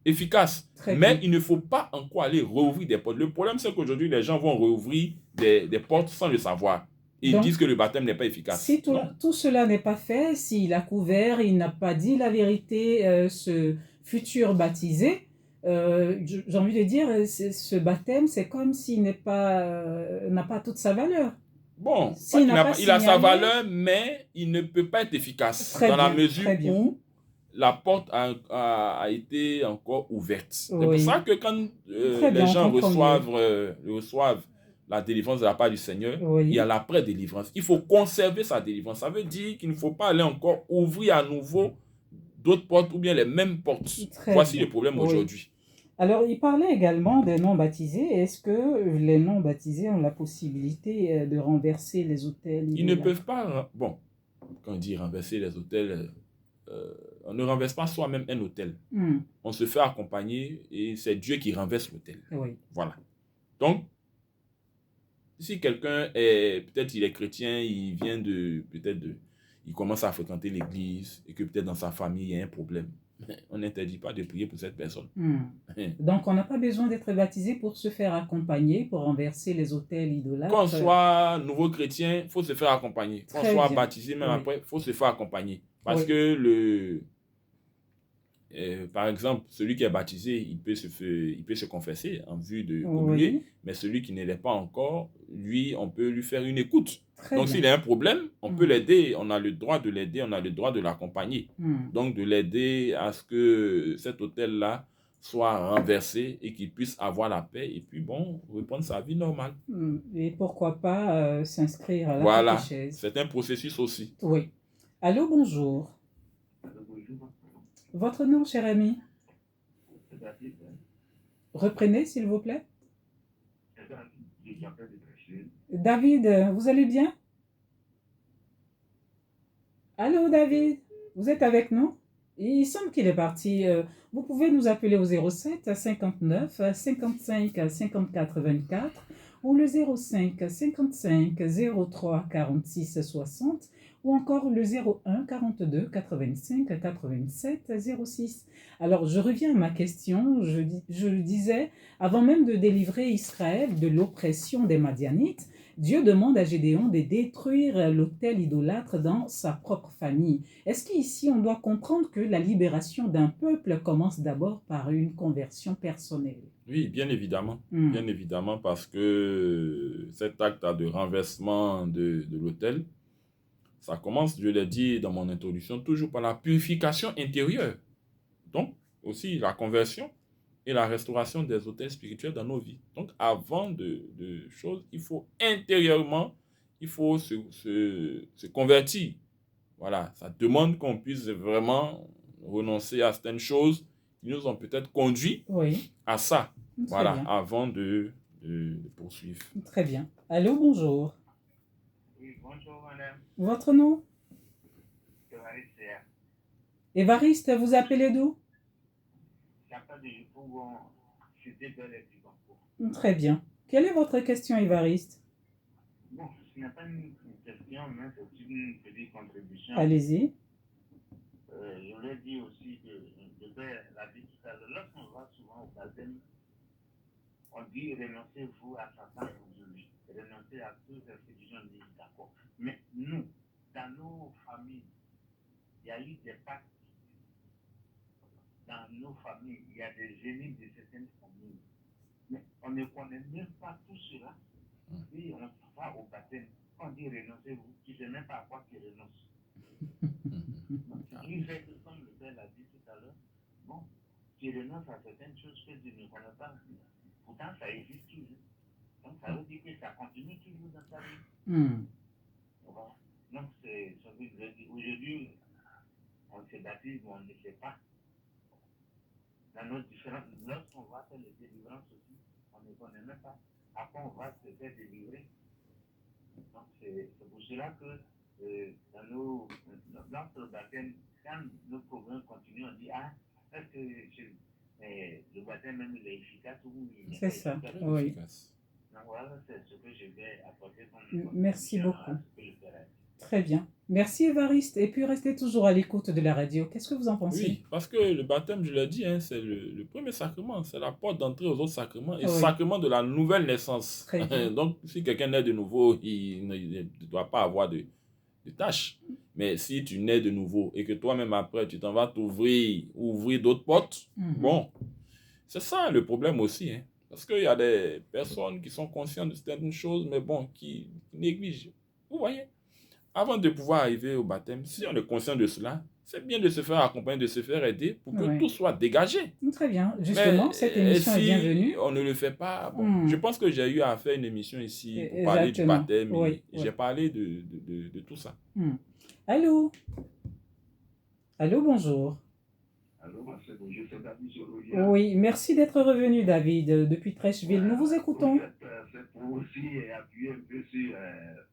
efficace. Mais il ne faut pas encore aller rouvrir des portes. Le problème, c'est qu'aujourd'hui, les gens vont rouvrir des portes sans le savoir. Ils disent que le baptême n'est pas efficace. Si tout cela n'est pas fait, s'il a couvert, il n'a pas dit la vérité, ce futur baptisé, j'ai envie de dire, ce baptême, c'est comme s'il n'a pas toute sa valeur. Bon, il a sa valeur, mais il ne peut pas être efficace. Dans la mesure où la porte a été encore ouverte. C'est pour Oui. ça que quand Très bien, les on gens comprend reçoivent la délivrance de la part du Seigneur, Oui. il y a l'après-délivrance. Il faut conserver sa délivrance. Ça veut dire qu'il ne faut pas aller encore ouvrir à nouveau d'autres portes ou bien les mêmes portes. Très Voici bien. le problème Oui. aujourd'hui. Alors, il parlait également des non-baptisés. Est-ce que les non-baptisés ont la possibilité de renverser les autels Ils ne idolâtres? peuvent pas, bon, quand on dit renverser les autels, on ne renverse pas soi-même un autel. On se fait accompagner et c'est Dieu qui renverse l'autel. Oui. Voilà. Donc, si quelqu'un est, peut-être il est chrétien, il vient il commence à fréquenter l'église et que peut-être dans sa famille il y a un problème, on n'interdit pas de prier pour cette personne. Donc, on n'a pas besoin d'être baptisé pour se faire accompagner, pour renverser les autels idolâtres. Qu'on soit nouveau chrétien, il faut se faire accompagner. Qu'on Très soit bien. baptisé même Oui. après, il faut se faire accompagner. Parce Oui. que par exemple, celui qui est baptisé, il peut se confesser en vue de communier, Oui. mais celui qui ne l'est pas encore, lui, on peut lui faire une écoute. Très Donc, bien. s'il a un problème, on peut l'aider, on a le droit de l'aider, on a le droit de l'accompagner. Donc, de l'aider à ce que cet autel-là soit renversé et qu'il puisse avoir la paix et puis, bon, reprendre sa vie normale. Et pourquoi pas s'inscrire à la Voilà, catéchèse. c'est un processus aussi. Oui. Allô, bonjour. Votre nom, cher ami? Reprenez, s'il vous plaît. David, vous allez bien? Allô, David? Vous êtes avec nous? Il semble qu'il est parti. Vous pouvez nous appeler au 07 59 55 54 24 ou le 05 55 03 46 60 ou encore le 01 42 85 87 06. Alors, je reviens à ma question. Je le disais, avant même de délivrer Israël de l'oppression des Madianites, Dieu demande à Gédéon de détruire l'autel idolâtre dans sa propre famille. Est-ce qu'ici, on doit comprendre que la libération d'un peuple commence d'abord par une conversion personnelle? Oui, bien évidemment. Bien évidemment, parce que cet acte de renversement de l'autel, ça commence, je l'ai dit dans mon introduction, toujours par la purification intérieure. Donc, aussi la conversion et la restauration des autels spirituels dans nos vies. Donc, avant de choses, il faut intérieurement, il faut se convertir. Voilà, ça demande qu'on puisse vraiment renoncer à certaines choses qui nous ont peut-être conduit à ça. Très voilà, bien. avant de poursuivre. Très bien. Allô, bonjour. Oui, bonjour madame. Votre nom? Évariste. Évariste, vous appelez d'où? J'appelle de Yopougon, c'était bel et Banco. Très bien. Quelle est votre question, Évariste? Bon, ce n'est pas une question, mais c'est une petite contribution. Allez-y. Je voulais dire aussi que je vais la vie tout à l'heure. Lorsqu'on va souvent au baptême, on dit renoncez-vous à Satan aujourd'hui. Renoncez à toutes les institutions, on dit d'accord. Mais nous, dans nos familles, il y a eu des pactes. Dans nos familles, il y a des génies de certaines familles. Mais on ne connaît même pas tout cela. Et on va au baptême. On dit renoncez-vous. Tu ne sais même pas à quoi tu renonces. Il fait que, comme le père l'a dit tout à l'heure, bon, tu renonces à certaines choses que tu ne connais pas. Pourtant, ça existe toujours. Donc, ça veut dire que ça continue toujours dans ta vie. Voilà. Donc, c'est ce que je veux dire. Aujourd'hui, on se baptise, mais on ne sait pas. Dans nos différentes, lorsqu'on va faire les délivrances aussi, on ne connaît même pas. Après, on va se faire délivrer. Donc, c'est pour cela que dans notre baptême, quand nos programmes continuent, on dit ah, est-ce que le baptême même il est efficace ou il n'est pas ça, efficace? oui. Donc, voilà, c'est ce que je vais apporter comme Merci beaucoup. à ce que le Père a dit. Très bien. Merci Évariste. Et puis restez toujours à l'écoute de la radio. Qu'est-ce que vous en pensez? Oui, parce que le baptême, je l'ai dit, hein, c'est le premier sacrement, c'est la porte d'entrée aux autres sacrements et sacrement de la nouvelle naissance. Très bien. Donc, si quelqu'un naît de nouveau, il ne doit pas avoir de tâches. Mais si tu nais de nouveau et que toi-même après, tu t'en vas ouvrir d'autres portes, bon, c'est ça le problème aussi. Hein, parce qu'il y a des personnes qui sont conscientes de certaines choses, mais bon, qui négligent. Vous voyez? Avant de pouvoir arriver au baptême, si on est conscient de cela, c'est bien de se faire accompagner, de se faire aider pour que Ouais. tout soit dégagé. Très bien. Justement, Mais cette émission est si bienvenue. on ne le fait pas, bon, Hmm. je pense que j'ai eu à faire une émission ici pour parler du Exactement. baptême Oui, et oui. j'ai parlé de tout ça. Hmm. Allô? Allô, bonjour. Alors, moi, c'est bonjour, c'est David Jorogia. Oui, merci d'être revenu, David, depuis Trècheville. Nous vous écoutons. En fait, c'est pour aussi appuyer un peu sur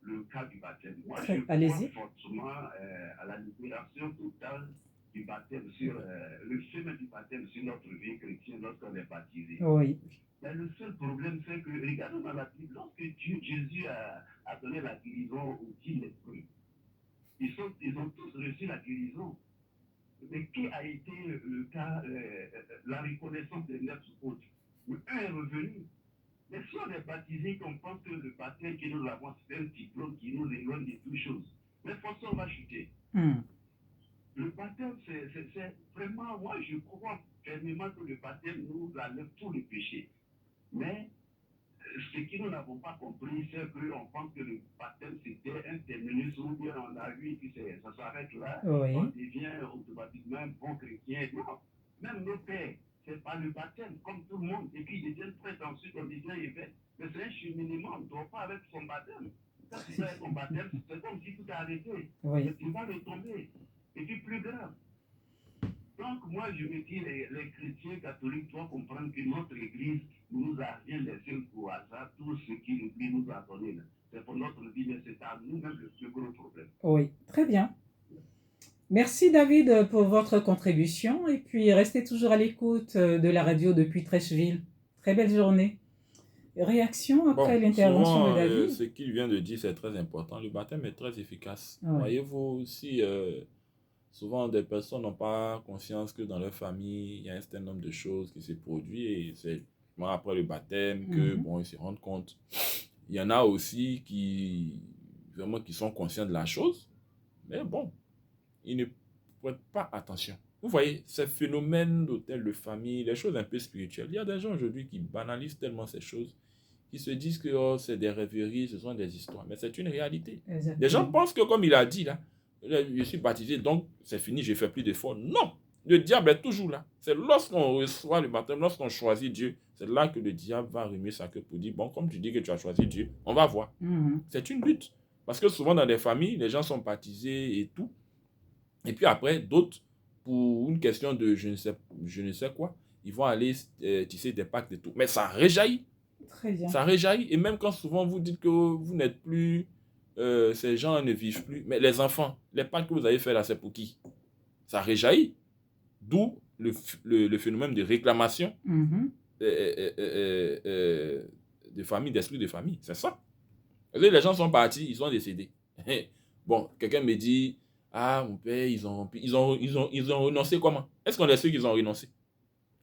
le cas du baptême. Moi, Très- je allez-y. crois fortement à la libération totale du baptême, sur le chemin du baptême sur notre vie chrétienne lorsqu'on est baptisé. Oui. Mais le seul problème, c'est que, regardons dans la Bible, lorsque Jésus a donné la guérison aux 10 lépreux, ils ont tous reçu la guérison. Mais quel a été le cas, la reconnaissance des 9 autres? Un est revenu. Mais si on est baptisé, qu'on pense que le baptême que nous avons, c'est un diplôme qui nous éloigne de toutes choses, mais forcément, on va chuter. Hmm. Le baptême, c'est vraiment, moi, je crois fermement que le baptême nous enlève tout le péché. Mais ce que nous n'avons pas compris, c'est qu'on pense que le baptême, c'était un terminus où bien on a vu que ça s'arrête là, Oui. on devient automatiquement un bon chrétien. Non, même nos pères, c'est pas le baptême, comme tout le monde. Et puis ils deviennent prêtres, ensuite on devient évêque. Mais c'est un cheminement, on ne doit pas avec son baptême. Quand tu fais ton baptême, c'est comme si tout est arrêté. Oui. Et tu vas retomber. Et puis plus grave. Donc moi je me dis, les chrétiens catholiques doivent comprendre que notre église ne nous a rien laissé au hasard. Tout ce qui l'église nous a donné, c'est pour notre vie, mais c'est à nous-mêmes le plus gros problème. Oui, très bien. Merci David pour votre contribution et puis restez toujours à l'écoute de la radio depuis Trècheville. Très belle journée. Réaction après Bon, l'intervention souvent, de David? ce qu'il vient de dire, c'est très important. Le baptême est très efficace. Ouais. Voyez-vous, si souvent des personnes n'ont pas conscience que dans leur famille, il y a un certain nombre de choses qui se produisent et c'est après le baptême que, Mhm. bon, ils se rendent compte. Il y en a aussi vraiment, qui sont conscients de la chose, mais bon, ils ne prêtent pas attention. Vous voyez, ces phénomènes d'hôtel de famille, les choses un peu spirituelles, il y a des gens aujourd'hui qui banalisent tellement ces choses, qui se disent que oh, c'est des rêveries, ce sont des histoires, mais c'est une réalité. Exactement. Les gens pensent que comme il a dit là, je suis baptisé, donc c'est fini, je ne fais plus d'efforts. Non, le diable est toujours là. C'est lorsqu'on reçoit le baptême, lorsqu'on choisit Dieu, c'est là que le diable va remuer sa queue pour dire, bon, comme tu dis que tu as choisi Dieu, on va voir. Mhm. C'est une lutte. Parce que souvent dans les familles, les gens sont baptisés et tout. Et puis après, d'autres, pour une question de je ne sais quoi, ils vont aller tisser des pactes et tout. Mais ça réjaillit. Très bien. Ça réjaillit. Et même quand souvent vous dites que vous n'êtes plus, ces gens ne vivent plus. Mais les enfants, les pactes que vous avez fait là, c'est pour qui? Ça réjaillit. D'où le phénomène de réclamation Mhm. de famille, d'esprit de famille. C'est ça. Les gens sont partis, ils sont décédés. Bon, quelqu'un me dit, ah, mon père, ils ont renoncé comment? Est-ce qu'on est sûr qu'ils ont renoncé?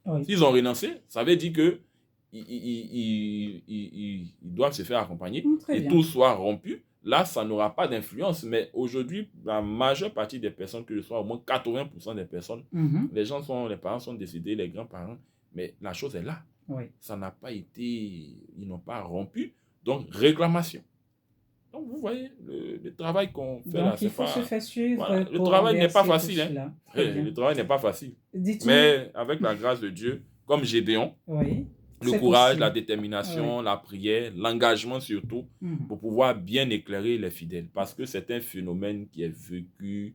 Oui. S'ils ont renoncé, ça veut dire que ils doivent se faire accompagner Très et bien. tout soit rompu. Là, ça n'aura pas d'influence. Mais aujourd'hui, la majeure partie des personnes, que ce soit au moins 80% des personnes, Mhm. les parents sont décédés, les grands-parents, mais la chose est là. Oui. Ça n'a pas été, ils n'ont pas rompu. Donc, réclamation. Donc, vous voyez, le travail qu'on fait là, Donc c'est il faut pas... se faire suivre Voilà. Le pour travail n'est pas renverser facile. tout Hein. cela. Très bien. Le travail n'est pas facile. Dites-nous. Mais avec la grâce de Dieu, comme Gédéon, Oui. le C'est courage, possible. la détermination, la prière, l'engagement surtout, Mhm. pour pouvoir bien éclairer les fidèles. Parce que c'est un phénomène qui est vécu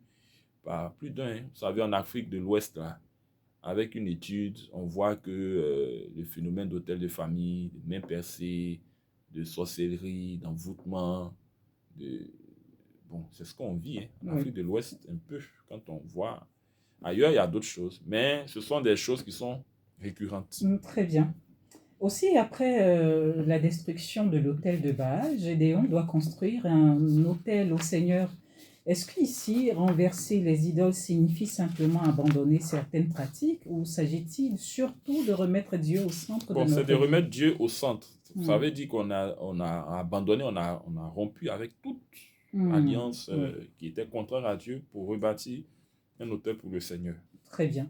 par plus d'un. Vous savez, en Afrique de l'Ouest, là, avec une étude, on voit que le phénomène d'hôtel de famille, de main percée, de sorcellerie, d'envoûtement, bon, c'est ce qu'on vit hein, en Oui. Afrique de l'Ouest, un peu, quand on voit. Ailleurs, il y a d'autres choses, mais ce sont des choses qui sont récurrentes. Très bien. Aussi, après la destruction de l'autel de Baal, Gédéon doit construire un autel au Seigneur. Est-ce qu'ici, renverser les idoles signifie simplement abandonner certaines pratiques ou s'agit-il surtout de remettre Dieu au centre Bon, de c'est notre de vie? remettre Dieu au centre. Mm. Ça veut dire qu'on a abandonné, on a rompu avec toute alliance Oui. qui était contraire à Dieu pour rebâtir un autel pour le Seigneur. Très bien.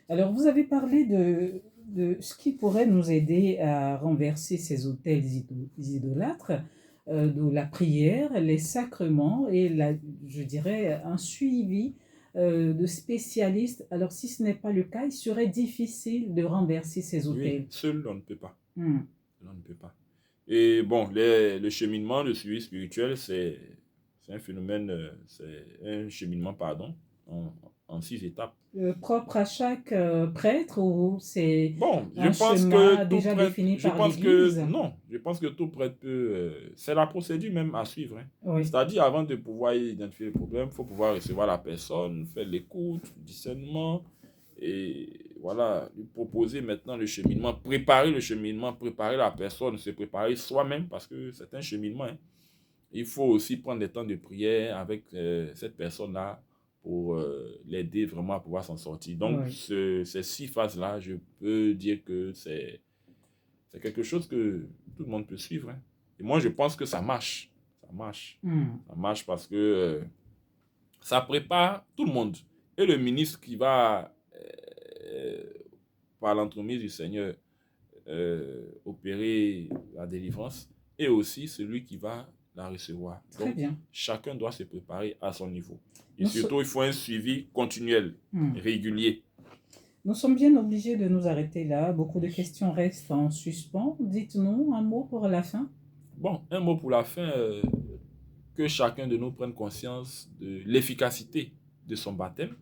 Alors, vous avez parlé de ce qui pourrait nous aider à renverser ces autels idolâtres, de la prière, les sacrements et, je dirais, un suivi de spécialistes. Alors, si ce n'est pas le cas, il serait difficile de renverser ces Oui, autels. seul, on ne peut pas. Hmm. On ne peut pas. Et bon, le cheminement, le suivi spirituel, c'est un phénomène, c'est un cheminement, pardon, en 6 étapes. Propre à chaque prêtre ou c'est Bon, je un pense chemin que tout déjà prêtre, défini je par pense que l'Église? non, je pense que tout prêtre peut, c'est la procédure même à suivre, hein. Oui, C'est-à-dire, avant de pouvoir identifier le problème, il faut pouvoir recevoir la personne, faire l'écoute, le discernement, et voilà, lui proposer maintenant le cheminement, préparer la personne, se préparer soi-même, parce que c'est un cheminement, hein. Il faut aussi prendre des temps de prière avec cette personne-là pour l'aider vraiment à pouvoir s'en sortir. Donc, oui. ces 6 phases-là, je peux dire que c'est quelque chose que tout le monde peut suivre, hein. Et moi, je pense que ça marche. Ça marche. Hmm. Ça marche parce que ça prépare tout le monde. Et le ministre qui va, par l'entremise du Seigneur, opérer la délivrance, et aussi celui qui va la recevoir. Très Donc, bien. chacun doit se préparer à son niveau. Et Nous, surtout, il faut un suivi continuel, Hmm. régulier. Nous sommes bien obligés de nous arrêter là. Beaucoup de questions restent en suspens. Dites-nous un mot pour la fin. Bon, un mot pour la fin, que chacun de nous prenne conscience de l'efficacité de son baptême,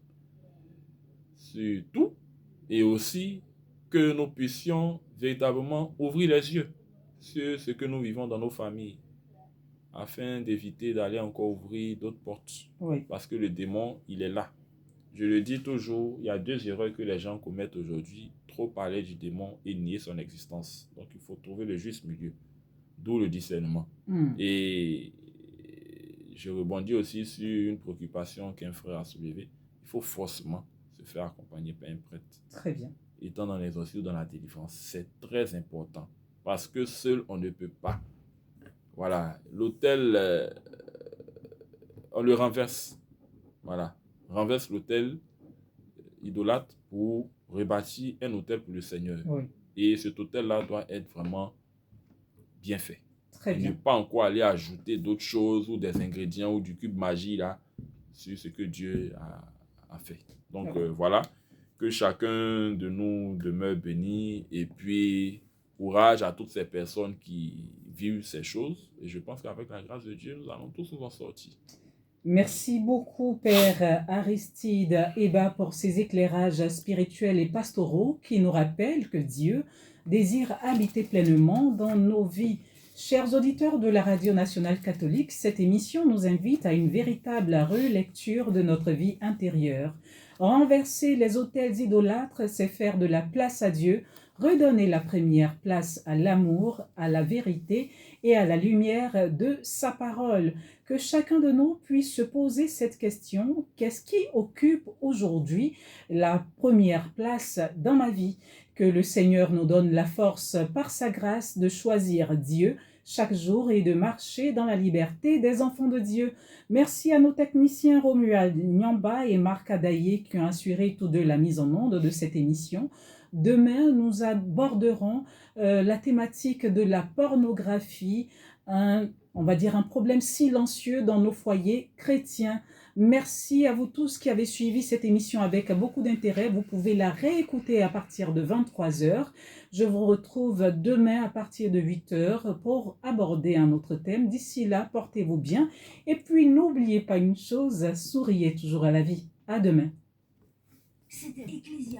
surtout, et aussi que nous puissions véritablement ouvrir les yeux sur ce que nous vivons dans nos familles, afin d'éviter d'aller encore ouvrir d'autres portes. Oui, Parce que le démon, il est là. Je le dis toujours, il y a 2 erreurs que les gens commettent aujourd'hui. Trop parler du démon et nier son existence. Donc il faut trouver le juste milieu. D'où le discernement. Hmm. Et je rebondis aussi sur une préoccupation qu'un frère a soulevée. Il faut forcément se faire accompagner par un prêtre. Très bien. Étant dans l'exorcisme ou dans la délivrance, c'est très important. Parce que seul, on ne peut pas. Voilà, l'autel, on le renverse. Voilà, renverse l'autel idolâtre pour rebâtir un autel pour le Seigneur. Oui, Et cet autel-là doit être vraiment bien fait. très Et ne bien. pas encore aller ajouter d'autres choses ou des ingrédients ou du cube magie là sur ce que Dieu a fait. Donc voilà, que chacun de nous demeure béni, et puis courage à toutes ces personnes qui vivent ces choses. Et je pense qu'avec la grâce de Dieu, nous allons tous nous en sortir. Merci beaucoup, Père Aristide Eba, pour ces éclairages spirituels et pastoraux qui nous rappellent que Dieu désire habiter pleinement dans nos vies. Chers auditeurs de la Radio nationale catholique, cette émission nous invite à une véritable relecture de notre vie intérieure. Renverser les autels idolâtres, c'est faire de la place à Dieu, redonner la première place à l'amour, à la vérité et à la lumière de sa parole. Que chacun de nous puisse se poser cette question: qu'est-ce qui occupe aujourd'hui la première place dans ma vie? Que le Seigneur nous donne la force par sa grâce de choisir Dieu chaque jour et de marcher dans la liberté des enfants de Dieu. Merci à nos techniciens Romuald Nyamba et Marc Adaye qui ont assuré tous deux la mise en onde de cette émission. Demain, nous aborderons la thématique de la pornographie, on va dire un problème silencieux dans nos foyers chrétiens. Merci à vous tous qui avez suivi cette émission avec beaucoup d'intérêt. Vous pouvez la réécouter à partir de 23h. Je vous retrouve demain à partir de 8h pour aborder un autre thème. D'ici là, portez-vous bien. Et puis, n'oubliez pas une chose, souriez toujours à la vie. À demain. C'était Ecclésia.